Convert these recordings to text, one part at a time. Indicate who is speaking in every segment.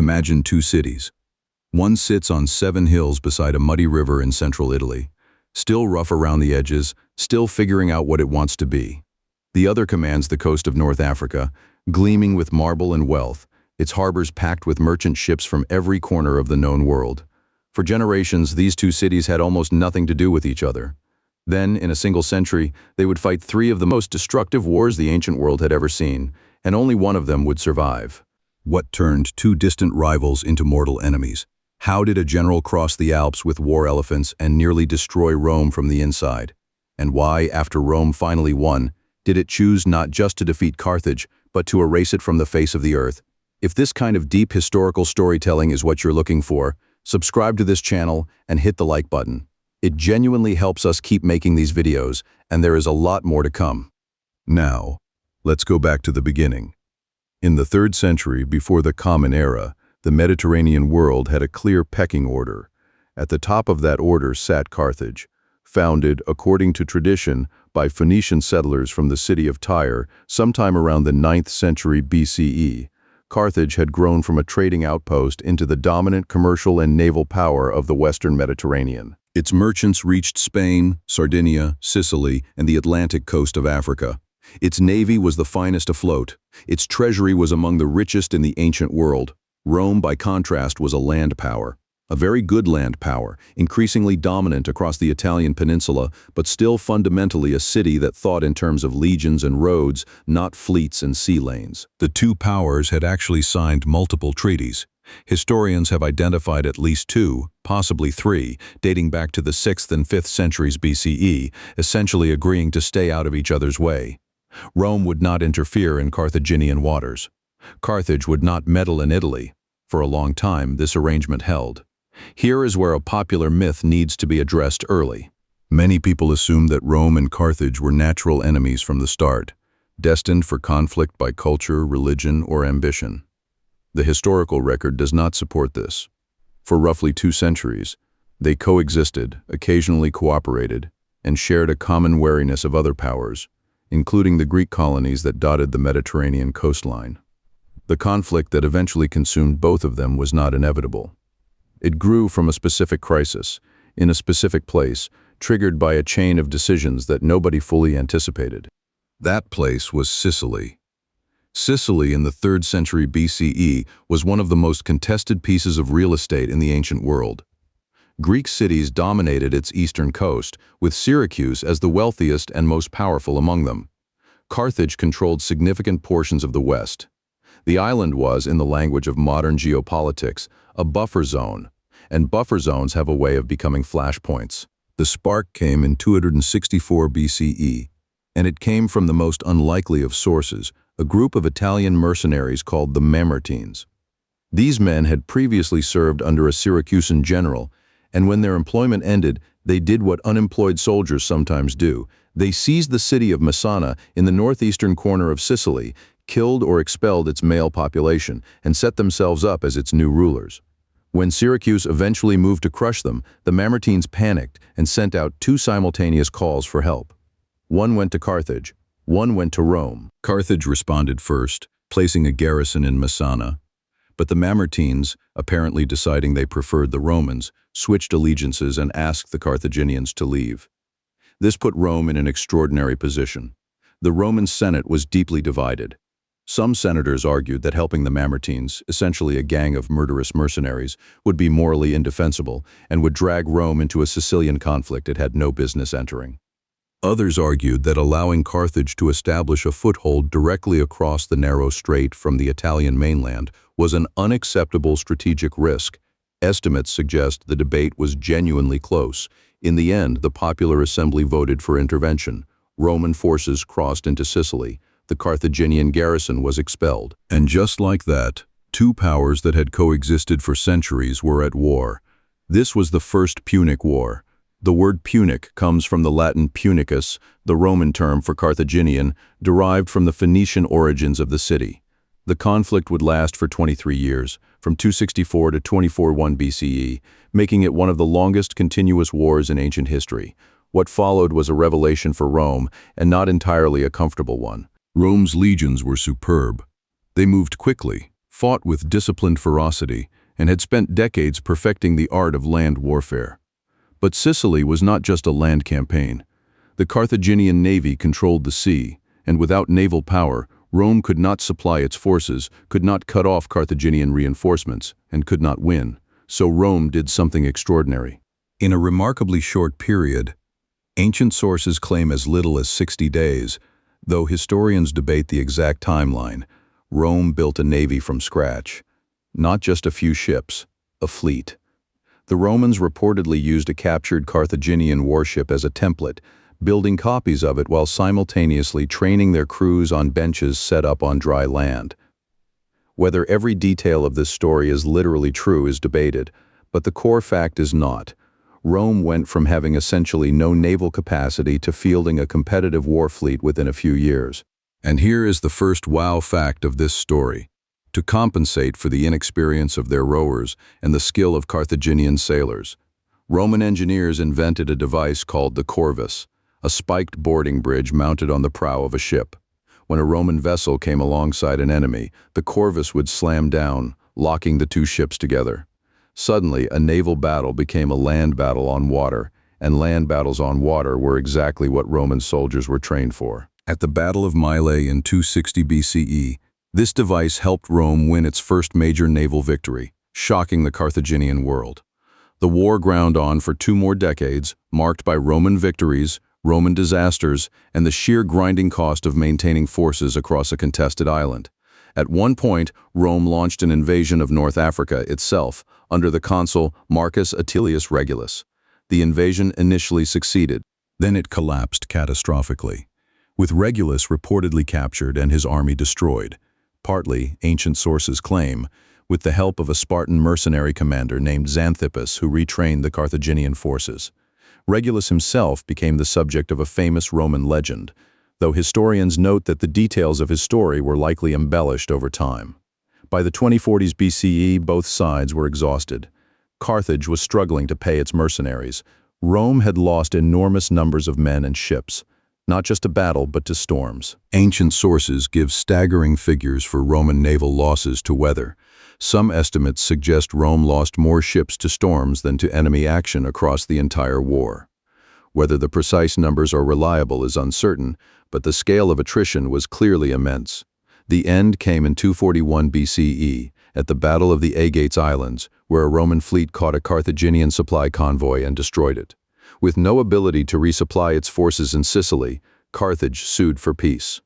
Speaker 1: Imagine two cities. One sits on 7 hills beside a muddy river in central Italy, still rough around the edges, still figuring out what it wants to be. The other commands the coast of North Africa, gleaming with marble and wealth, its harbors packed with merchant ships from every corner of the known world. For generations, these two cities had almost nothing to do with each other. Then, in a single century, they would fight 3 of the most destructive wars the ancient world had ever seen, and only one of them would survive. What turned 2 distant rivals into mortal enemies? How did a general cross the Alps with war elephants and nearly destroy Rome from the inside? And why, after Rome finally won, did it choose not just to defeat Carthage, but to erase it from the face of the earth? If this kind of deep historical storytelling is what you're looking for, subscribe to this channel and hit the like button. It genuinely helps us keep making these videos, and there is a lot more to come. Now, let's go back to the beginning. In the 3rd century before the Common Era, the Mediterranean world had a clear pecking order. At the top of that order sat Carthage, founded, according to tradition, by Phoenician settlers from the city of Tyre sometime around the 9th century BCE. Carthage had grown from a trading outpost into the dominant commercial and naval power of the Western Mediterranean. Its merchants reached Spain, Sardinia, Sicily, and the Atlantic coast of Africa. Its navy was the finest afloat. Its treasury was among the richest in the ancient world. Rome, by contrast, was a land power. A very good land power, increasingly dominant across the Italian peninsula, but still fundamentally a city that thought in terms of legions and roads, not fleets and sea lanes. The 2 powers had actually signed multiple treaties. Historians have identified at least 2, possibly 3, dating back to the 6th and 5th centuries BCE, essentially agreeing to stay out of each other's way. Rome would not interfere in Carthaginian waters. Carthage would not meddle in Italy. For a long time, this arrangement held. Here is where a popular myth needs to be addressed early. Many people assume that Rome and Carthage were natural enemies from the start, destined for conflict by culture, religion, or ambition. The historical record does not support this. For roughly 2 centuries, they coexisted, occasionally cooperated, and shared a common wariness of other powers, including the Greek colonies that dotted the Mediterranean coastline. The conflict that eventually consumed both of them was not inevitable. It grew from a specific crisis, in a specific place, triggered by a chain of decisions that nobody fully anticipated. That place was Sicily. Sicily in the 3rd century BCE was one of the most contested pieces of real estate in the ancient world. Greek cities dominated its eastern coast, with Syracuse as the wealthiest and most powerful among them. Carthage controlled significant portions of the west. The island was, in the language of modern geopolitics, a buffer zone, and buffer zones have a way of becoming flashpoints. The spark came in 264 BCE, and it came from the most unlikely of sources, a group of Italian mercenaries called the Mamertines. These men had previously served under a Syracusan general, and when their employment ended, they did what unemployed soldiers sometimes do. They seized the city of Messana in the northeastern corner of Sicily, killed or expelled its male population, and set themselves up as its new rulers. When Syracuse eventually moved to crush them, the Mamertines panicked and sent out 2 simultaneous calls for help. One went to Carthage, one went to Rome. Carthage responded first, placing a garrison in Messana. But the Mamertines, apparently deciding they preferred the Romans, switched allegiances and asked the Carthaginians to leave. This put Rome in an extraordinary position. The Roman Senate was deeply divided. Some senators argued that helping the Mamertines, essentially a gang of murderous mercenaries, would be morally indefensible and would drag Rome into a Sicilian conflict it had no business entering. Others argued that allowing Carthage to establish a foothold directly across the narrow strait from the Italian mainland was an unacceptable strategic risk. Estimates suggest the debate was genuinely close. In the end, the popular assembly voted for intervention. Roman forces crossed into Sicily. The Carthaginian garrison was expelled. And just like that, 2 powers that had coexisted for centuries were at war. This was the First Punic War. The word Punic comes from the Latin punicus, the Roman term for Carthaginian, derived from the Phoenician origins of the city. The conflict would last for 23 years, from 264 to 241 BCE, making it one of the longest continuous wars in ancient history. What followed was a revelation for Rome, and not entirely a comfortable one. Rome's legions were superb. They moved quickly, fought with disciplined ferocity, and had spent decades perfecting the art of land warfare. But Sicily was not just a land campaign. The Carthaginian navy controlled the sea, and without naval power, Rome could not supply its forces, could not cut off Carthaginian reinforcements, and could not win. So Rome did something extraordinary. In a remarkably short period, ancient sources claim as little as 60 days, though historians debate the exact timeline, Rome built a navy from scratch. Not just a few ships, a fleet. The Romans reportedly used a captured Carthaginian warship as a template, building copies of it while simultaneously training their crews on benches set up on dry land. Whether every detail of this story is literally true is debated, but the core fact is not. Rome went from having essentially no naval capacity to fielding a competitive war fleet within a few years. And here is the first wow fact of this story. To compensate for the inexperience of their rowers and the skill of Carthaginian sailors, Roman engineers invented a device called the corvus, a spiked boarding bridge mounted on the prow of a ship. When a Roman vessel came alongside an enemy, the corvus would slam down, locking the two ships together. Suddenly, a naval battle became a land battle on water, and land battles on water were exactly what Roman soldiers were trained for. At the Battle of Mylae in 260 BCE, this device helped Rome win its first major naval victory, shocking the Carthaginian world. The war ground on for 2 more decades, marked by Roman victories, Roman disasters, and the sheer grinding cost of maintaining forces across a contested island. At one point, Rome launched an invasion of North Africa itself, under the consul Marcus Atilius Regulus. The invasion initially succeeded, then it collapsed catastrophically, with Regulus reportedly captured and his army destroyed, partly, ancient sources claim, with the help of a Spartan mercenary commander named Xanthippus who retrained the Carthaginian forces. Regulus himself became the subject of a famous Roman legend, though historians note that the details of his story were likely embellished over time. By the 2040s BCE, both sides were exhausted. Carthage was struggling to pay its mercenaries. Rome had lost enormous numbers of men and ships, not just to battle but to storms. Ancient sources give staggering figures for Roman naval losses to weather. Some estimates suggest Rome lost more ships to storms than to enemy action across the entire war. Whether the precise numbers are reliable is uncertain, but the scale of attrition was clearly immense. The end came in 241 BCE, at the Battle of the Aegates Islands, where a Roman fleet caught a Carthaginian supply convoy and destroyed it. With no ability to resupply its forces in Sicily, Carthage sued for peace.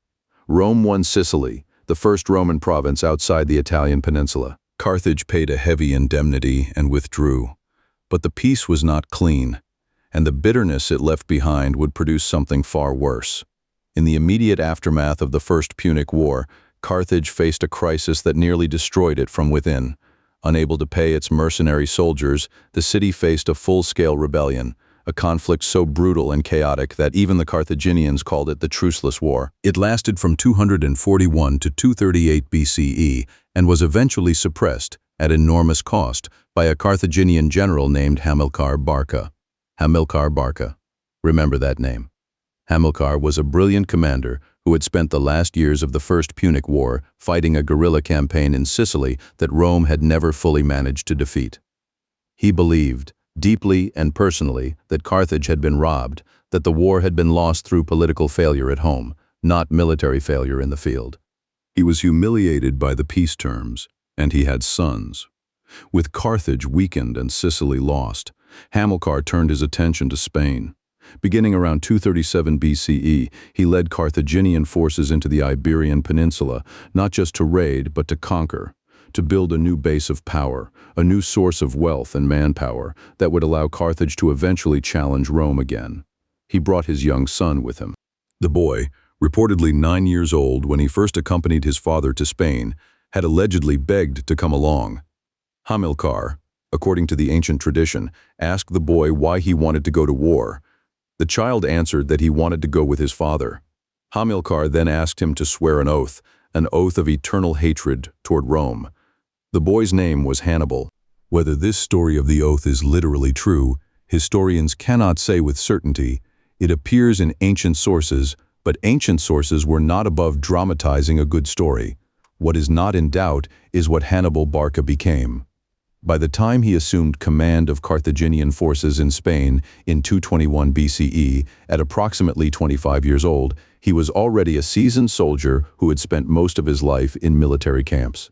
Speaker 1: Rome won Sicily, the first Roman province outside the Italian peninsula. Carthage paid a heavy indemnity and withdrew. But the peace was not clean, and the bitterness it left behind would produce something far worse. In the immediate aftermath of the First Punic War, Carthage faced a crisis that nearly destroyed it from within. Unable to pay its mercenary soldiers, the city faced a full-scale rebellion, a conflict so brutal and chaotic that even the Carthaginians called it the Truceless War. It lasted from 241 to 238 BCE and was eventually suppressed, at enormous cost, by a Carthaginian general named Hamilcar Barca. Hamilcar Barca. Remember that name. Hamilcar was a brilliant commander who had spent the last years of the First Punic War fighting a guerrilla campaign in Sicily that Rome had never fully managed to defeat. He believed, deeply and personally, that Carthage had been robbed, that the war had been lost through political failure at home, not military failure in the field. He was humiliated by the peace terms, and he had sons. With Carthage weakened and Sicily lost, Hamilcar turned his attention to Spain. Beginning around 237 BCE, he led Carthaginian forces into the Iberian Peninsula, not just to raid but to conquer, to build a new base of power, a new source of wealth and manpower that would allow Carthage to eventually challenge Rome again. He brought his young son with him. The boy, reportedly 9 years old when he first accompanied his father to Spain, had allegedly begged to come along. Hamilcar, according to the ancient tradition, asked the boy why he wanted to go to war. The child answered that he wanted to go with his father. Hamilcar then asked him to swear an oath of eternal hatred toward Rome. The boy's name was Hannibal. Whether this story of the oath is literally true, historians cannot say with certainty. It appears in ancient sources, but ancient sources were not above dramatizing a good story. What is not in doubt is what Hannibal Barca became. By the time he assumed command of Carthaginian forces in Spain in 221 BCE, at approximately 25 years old, he was already a seasoned soldier who had spent most of his life in military camps.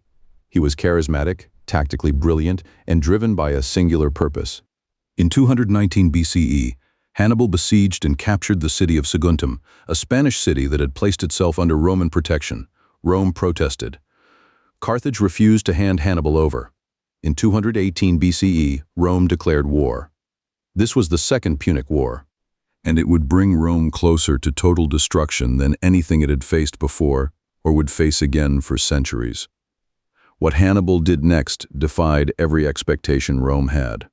Speaker 1: He was charismatic, tactically brilliant, and driven by a singular purpose. In 219 BCE, Hannibal besieged and captured the city of Saguntum, a Spanish city that had placed itself under Roman protection. Rome protested. Carthage refused to hand Hannibal over. In 218 BCE, Rome declared war. This was the Second Punic War, and it would bring Rome closer to total destruction than anything it had faced before or would face again for centuries. What Hannibal did next defied every expectation Rome had.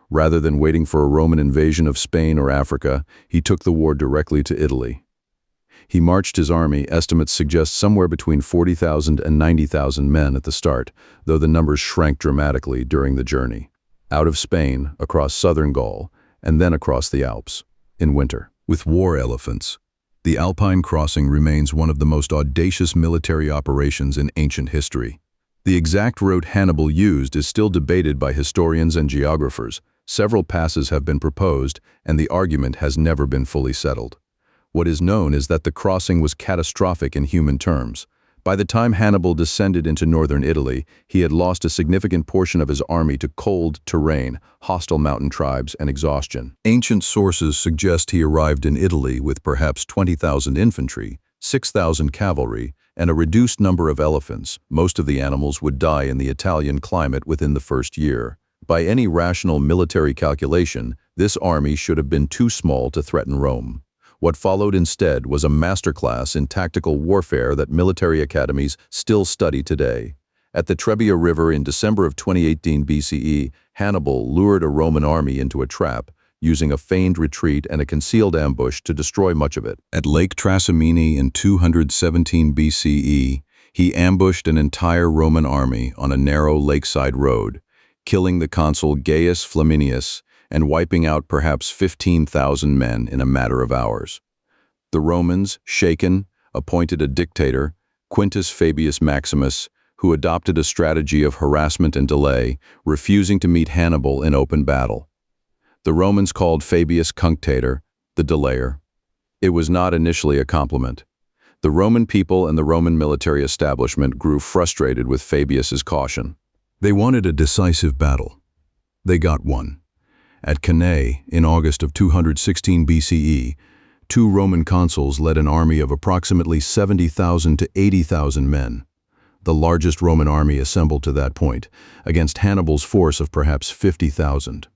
Speaker 1: Rather than waiting for a Roman invasion of Spain or Africa, he took the war directly to Italy. He marched his army, estimates suggest somewhere between 40,000 and 90,000 men at the start, though the numbers shrank dramatically during the journey. Out of Spain, across southern Gaul, and then across the Alps, in winter. With war elephants, the Alpine crossing remains one of the most audacious military operations in ancient history. The exact route Hannibal used is still debated by historians and geographers. Several passes have been proposed, and the argument has never been fully settled. What is known is that the crossing was catastrophic in human terms. By the time Hannibal descended into northern Italy, he had lost a significant portion of his army to cold terrain, hostile mountain tribes, and exhaustion. Ancient sources suggest he arrived in Italy with perhaps 20,000 infantry, 6,000 cavalry, and a reduced number of elephants. Most of the animals would die in the Italian climate within the first year. By any rational military calculation, this army should have been too small to threaten Rome. What followed instead was a masterclass in tactical warfare that military academies still study today. At the Trebia River in December of 2018 BCE, Hannibal lured a Roman army into a trap, using a feigned retreat and a concealed ambush to destroy much of it. At Lake Trasimene in 217 BCE, he ambushed an entire Roman army on a narrow lakeside road, killing the consul Gaius Flaminius and wiping out perhaps 15,000 men in a matter of hours. The Romans, shaken, appointed a dictator, Quintus Fabius Maximus, who adopted a strategy of harassment and delay, refusing to meet Hannibal in open battle. The Romans called Fabius Cunctator, the delayer. It was not initially a compliment. The Roman people and the Roman military establishment grew frustrated with Fabius's caution. They wanted a decisive battle. They got one. At Cannae, in August of 216 BCE, two Roman consuls led an army of approximately 70,000 to 80,000 men, the largest Roman army assembled to that point, against Hannibal's force of perhaps 50,000.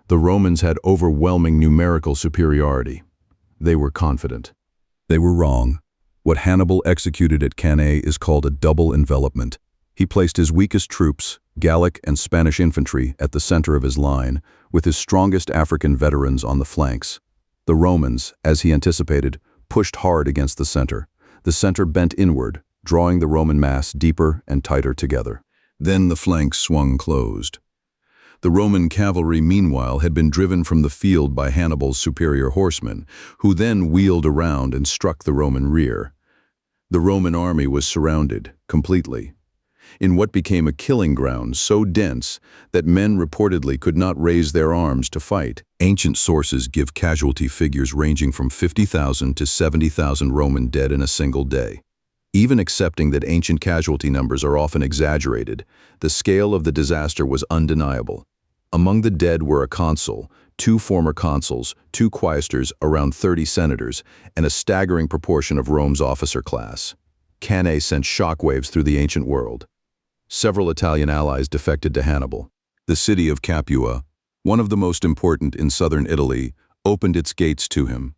Speaker 1: The Romans had overwhelming numerical superiority. They were confident. They were wrong. What Hannibal executed at Cannae is called a double envelopment. He placed his weakest troops, Gallic and Spanish infantry, at the center of his line, with his strongest African veterans on the flanks. The Romans, as he anticipated, pushed hard against the center. The center bent inward, drawing the Roman mass deeper and tighter together. Then the flanks swung closed. The Roman cavalry, meanwhile, had been driven from the field by Hannibal's superior horsemen, who then wheeled around and struck the Roman rear. The Roman army was surrounded, completely, in what became a killing ground so dense that men reportedly could not raise their arms to fight. Ancient sources give casualty figures ranging from 50,000 to 70,000 Roman dead in a single day. Even accepting that ancient casualty numbers are often exaggerated, the scale of the disaster was undeniable. Among the dead were a consul, two former consuls, two quaestors, around 30 senators, and a staggering proportion of Rome's officer class. Cannae sent shockwaves through the ancient world. Several Italian allies defected to Hannibal. The city of Capua, one of the most important in southern Italy, opened its gates to him.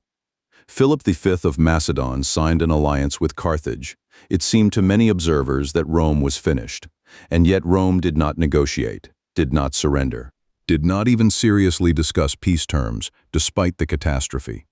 Speaker 1: Philip V of Macedon signed an alliance with Carthage. It seemed to many observers that Rome was finished, and yet Rome did not negotiate, did not surrender, did not even seriously discuss peace terms, despite the catastrophe.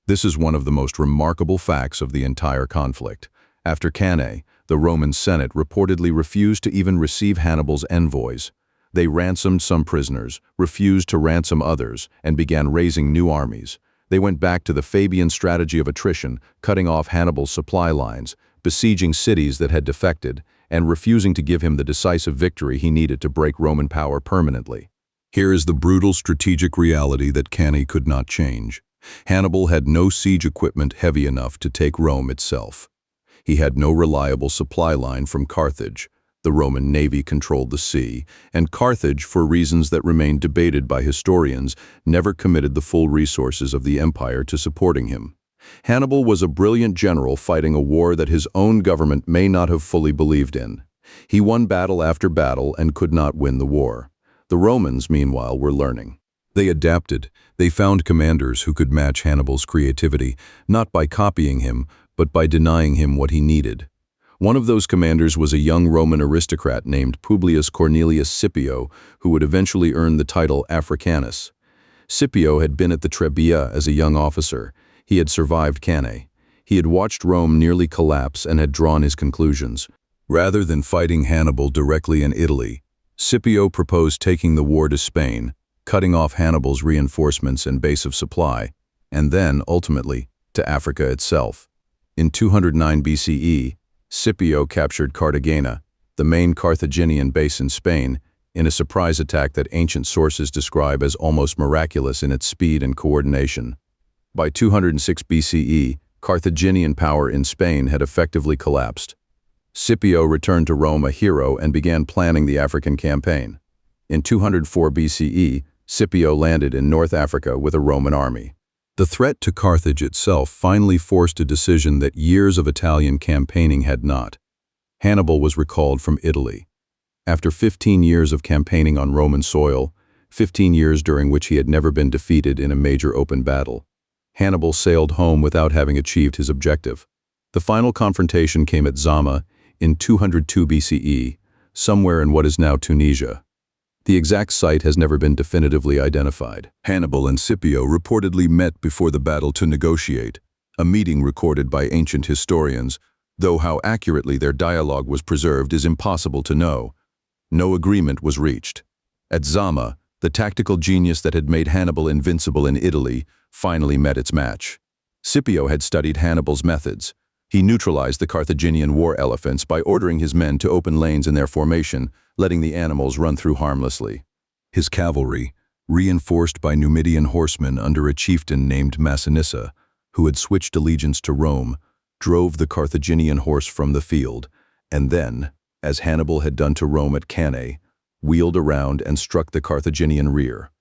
Speaker 1: This is one of the most remarkable facts of the entire conflict. After Cannae, the Roman Senate reportedly refused to even receive Hannibal's envoys. They ransomed some prisoners, refused to ransom others, and began raising new armies. They went back to the Fabian strategy of attrition, cutting off Hannibal's supply lines, besieging cities that had defected, and refusing to give him the decisive victory he needed to break Roman power permanently. Here is the brutal strategic reality that Cannae could not change. Hannibal had no siege equipment heavy enough to take Rome itself. He had no reliable supply line from Carthage. The Roman navy controlled the sea, and Carthage, for reasons that remain debated by historians, never committed the full resources of the empire to supporting him. Hannibal was a brilliant general fighting a war that his own government may not have fully believed in. He won battle after battle and could not win the war. The Romans, meanwhile, were learning. They adapted. They found commanders who could match Hannibal's creativity, not by copying him, but by denying him what he needed. One of those commanders was a young Roman aristocrat named Publius Cornelius Scipio, who would eventually earn the title Africanus. Scipio had been at the Trebia as a young officer. He had survived Cannae. He had watched Rome nearly collapse and had drawn his conclusions. Rather than fighting Hannibal directly in Italy, Scipio proposed taking the war to Spain, cutting off Hannibal's reinforcements and base of supply, and then, ultimately, to Africa itself. In 209 BCE, Scipio captured Cartagena, the main Carthaginian base in Spain, in a surprise attack that ancient sources describe as almost miraculous in its speed and coordination. By 206 BCE, Carthaginian power in Spain had effectively collapsed. Scipio returned to Rome a hero and began planning the African campaign. In 204 BCE, Scipio landed in North Africa with a Roman army. The threat to Carthage itself finally forced a decision that years of Italian campaigning had not. Hannibal was recalled from Italy. After 15 years of campaigning on Roman soil, 15 years during which he had never been defeated in a major open battle, Hannibal sailed home without having achieved his objective. The final confrontation came at Zama in 202 BCE, somewhere in what is now Tunisia. The exact site has never been definitively identified. Hannibal and Scipio reportedly met before the battle to negotiate, a meeting recorded by ancient historians, though how accurately their dialogue was preserved is impossible to know. No agreement was reached. At Zama, the tactical genius that had made Hannibal invincible in Italy finally met its match. Scipio had studied Hannibal's methods. He neutralized the Carthaginian war elephants by ordering his men to open lanes in their formation, letting the animals run through harmlessly. His cavalry, reinforced by Numidian horsemen under a chieftain named Massinissa, who had switched allegiance to Rome, drove the Carthaginian horse from the field, and then, as Hannibal had done to Rome at Cannae, wheeled around and struck the Carthaginian rear.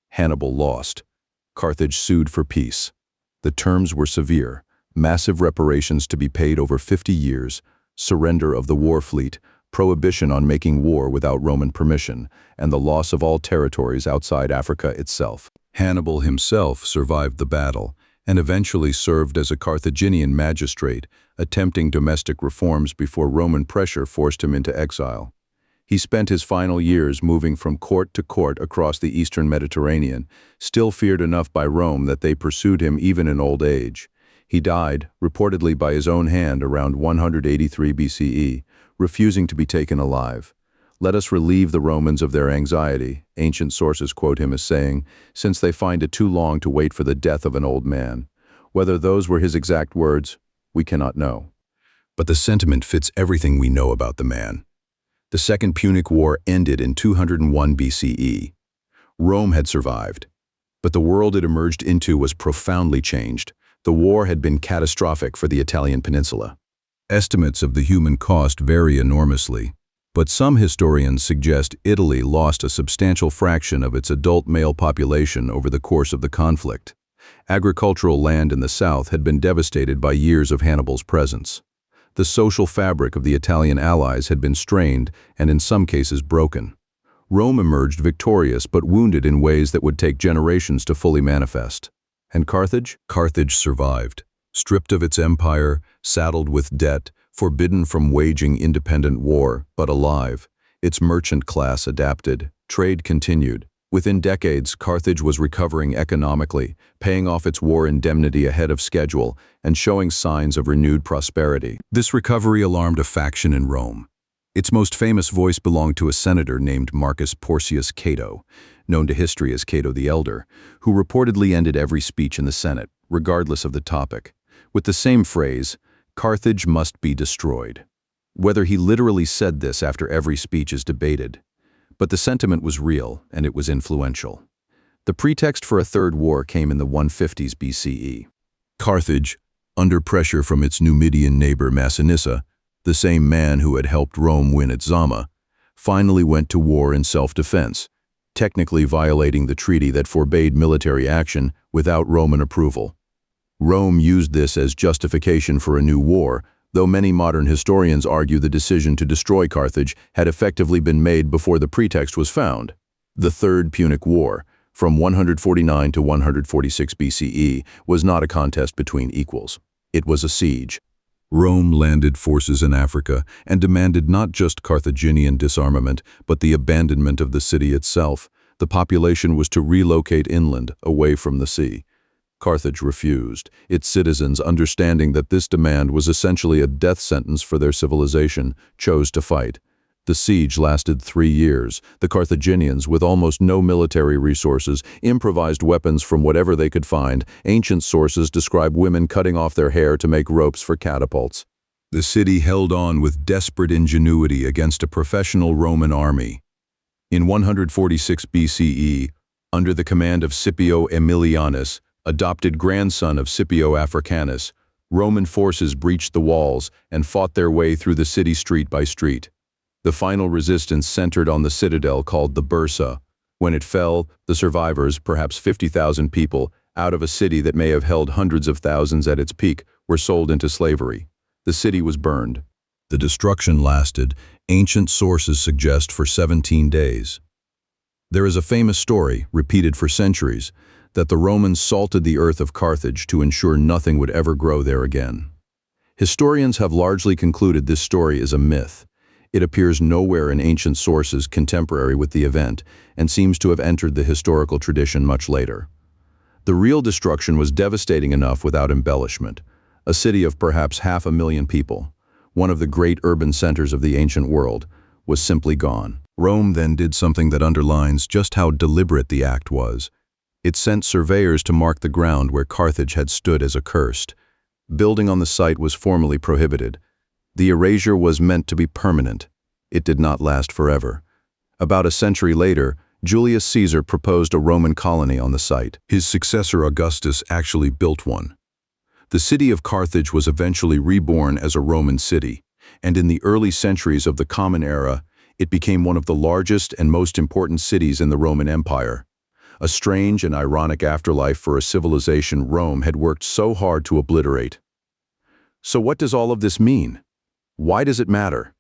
Speaker 1: Hannibal lost. Carthage sued for peace. The terms were severe: massive reparations to be paid over 50 years, surrender of the war fleet, prohibition on making war without Roman permission, and the loss of all territories outside Africa itself. Hannibal himself survived the battle and eventually served as a Carthaginian magistrate, attempting domestic reforms before Roman pressure forced him into exile. He spent his final years moving from court to court across the eastern Mediterranean, still feared enough by Rome that they pursued him even in old age. He died, reportedly by his own hand, around 183 BCE, refusing to be taken alive. "Let us relieve the Romans of their anxiety," ancient sources quote him as saying, "since they find it too long to wait for the death of an old man." Whether those were his exact words, we cannot know. But the sentiment fits everything we know about the man. The Second Punic War ended in 201 BCE. Rome had survived, but the world it emerged into was profoundly changed. The war had been catastrophic for the Italian peninsula. Estimates of the human cost vary enormously, but some historians suggest Italy lost a substantial fraction of its adult male population over the course of the conflict. Agricultural land in the south had been devastated by years of Hannibal's presence. The social fabric of the Italian allies had been strained and in some cases broken. Rome emerged victorious but wounded in ways that would take generations to fully manifest. And Carthage? Carthage survived. Stripped of its empire, saddled with debt, forbidden from waging independent war, but alive. Its merchant class adapted. Trade continued. Within decades, Carthage was recovering economically, paying off its war indemnity ahead of schedule, and showing signs of renewed prosperity. This recovery alarmed a faction in Rome. Its most famous voice belonged to a senator named Marcus Porcius Cato, known to history as Cato the Elder, who reportedly ended every speech in the Senate, regardless of the topic, with the same phrase, Carthage must be destroyed. Whether he literally said this after every speech is debated, but the sentiment was real and it was influential. The pretext for a third war came in the 150s BCE. Carthage, under pressure from its Numidian neighbor Massinissa, the same man who had helped Rome win at Zama, finally went to war in self-defense, technically violating the treaty that forbade military action without Roman approval. Rome used this as justification for a new war, though many modern historians argue the decision to destroy Carthage had effectively been made before the pretext was found. The Third Punic War, from 149 to 146 BCE, was not a contest between equals. It was a siege. Rome landed forces in Africa and demanded not just Carthaginian disarmament, but the abandonment of the city itself. The population was to relocate inland, away from the sea. Carthage refused, its citizens, understanding that this demand was essentially a death sentence for their civilization, chose to fight. The siege lasted 3 years. The Carthaginians, with almost no military resources, improvised weapons from whatever they could find. Ancient sources describe women cutting off their hair to make ropes for catapults. The city held on with desperate ingenuity against a professional Roman army. In 146 BCE, under the command of Scipio Aemilianus, adopted grandson of Scipio Africanus, Roman forces breached the walls and fought their way through the city street by street. The final resistance centered on the citadel called the Bursa. When it fell, the survivors, perhaps 50,000 people, out of a city that may have held hundreds of thousands at its peak, were sold into slavery. The city was burned. The destruction lasted, ancient sources suggest, for 17 days. There is a famous story, repeated for centuries, that the Romans salted the earth of Carthage to ensure nothing would ever grow there again. Historians have largely concluded this story is a myth. It appears nowhere in ancient sources contemporary with the event and seems to have entered the historical tradition much later. The real destruction was devastating enough without embellishment. A city of perhaps 500,000 people, one of the great urban centers of the ancient world, was simply gone. Rome then did something that underlines just how deliberate the act was. It sent surveyors to mark the ground where Carthage had stood as accursed. Building on the site was formally prohibited. The erasure was meant to be permanent. It did not last forever. About a century later, Julius Caesar proposed a Roman colony on the site. His successor Augustus actually built one. The city of Carthage was eventually reborn as a Roman city, and in the early centuries of the Common Era, it became one of the largest and most important cities in the Roman Empire. A strange and ironic afterlife for a civilization Rome had worked so hard to obliterate. So what does all of this mean? Why does it matter?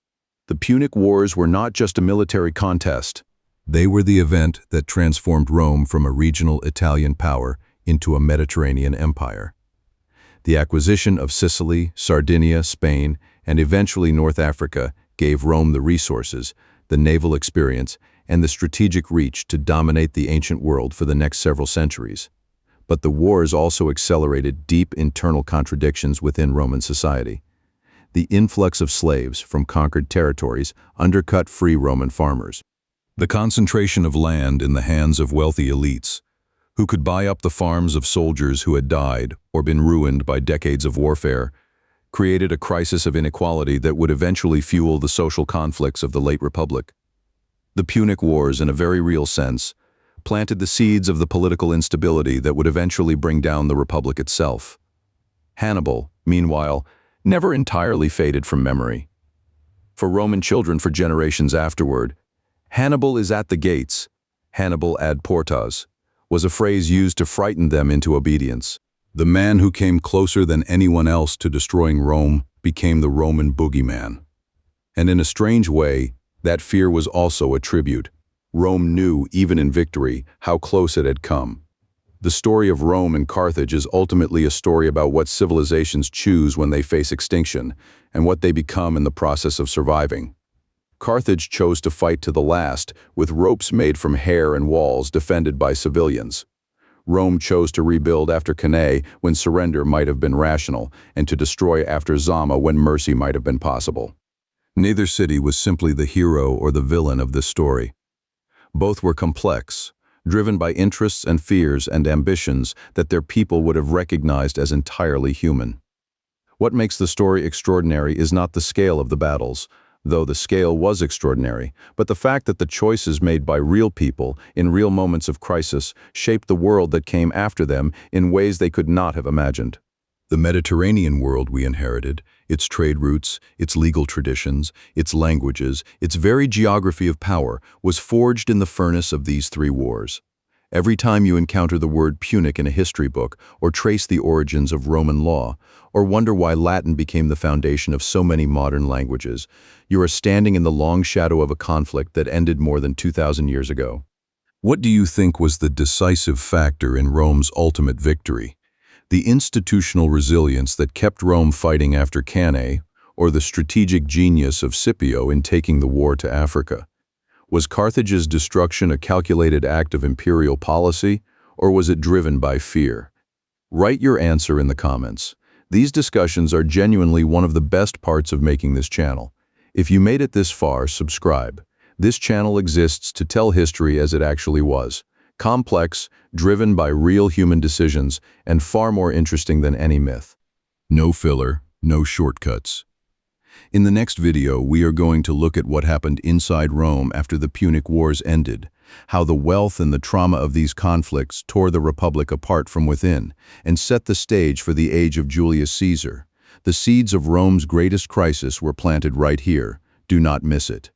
Speaker 1: The Punic Wars were not just a military contest. They were the event that transformed Rome from a regional Italian power into a Mediterranean empire. The acquisition of Sicily, Sardinia, Spain, and eventually North Africa gave Rome the resources, the naval experience, and the strategic reach to dominate the ancient world for the next several centuries. But the wars also accelerated deep internal contradictions within Roman society. The influx of slaves from conquered territories undercut free Roman farmers. The concentration of land in the hands of wealthy elites, who could buy up the farms of soldiers who had died or been ruined by decades of warfare, created a crisis of inequality that would eventually fuel the social conflicts of the late Republic. The Punic Wars, in a very real sense, planted the seeds of the political instability that would eventually bring down the Republic itself. Hannibal, meanwhile, never entirely faded from memory. For Roman children for generations afterward, "Hannibal is at the gates, Hannibal ad portas," was a phrase used to frighten them into obedience. The man who came closer than anyone else to destroying Rome became the Roman boogeyman. And in a strange way, that fear was also a tribute. Rome knew, even in victory, how close it had come. The story of Rome and Carthage is ultimately a story about what civilizations choose when they face extinction, and what they become in the process of surviving. Carthage chose to fight to the last, with ropes made from hair and walls defended by civilians. Rome chose to rebuild after Cannae when surrender might have been rational, and to destroy after Zama when mercy might have been possible. Neither city was simply the hero or the villain of this story. Both were complex, driven by interests and fears and ambitions that their people would have recognized as entirely human. What makes the story extraordinary is not the scale of the battles, though the scale was extraordinary, but the fact that the choices made by real people in real moments of crisis shaped the world that came after them in ways they could not have imagined. The Mediterranean world we inherited, its trade routes, its legal traditions, its languages, its very geography of power, was forged in the furnace of these three wars. Every time you encounter the word Punic in a history book, or trace the origins of Roman law, or wonder why Latin became the foundation of so many modern languages, you are standing in the long shadow of a conflict that ended more than 2,000 years ago. What do you think was the decisive factor in Rome's ultimate victory? The institutional resilience that kept Rome fighting after Cannae, or the strategic genius of Scipio in taking the war to Africa? Was Carthage's destruction a calculated act of imperial policy, or was it driven by fear? Write your answer in the comments. These discussions are genuinely one of the best parts of making this channel. If you made it this far, subscribe. This channel exists to tell history as it actually was. Complex, driven by real human decisions, and far more interesting than any myth. No filler, no shortcuts. In the next video, we are going to look at what happened inside Rome after the Punic Wars ended, how the wealth and the trauma of these conflicts tore the Republic apart from within, and set the stage for the age of Julius Caesar. The seeds of Rome's greatest crisis were planted right here. Do not miss it.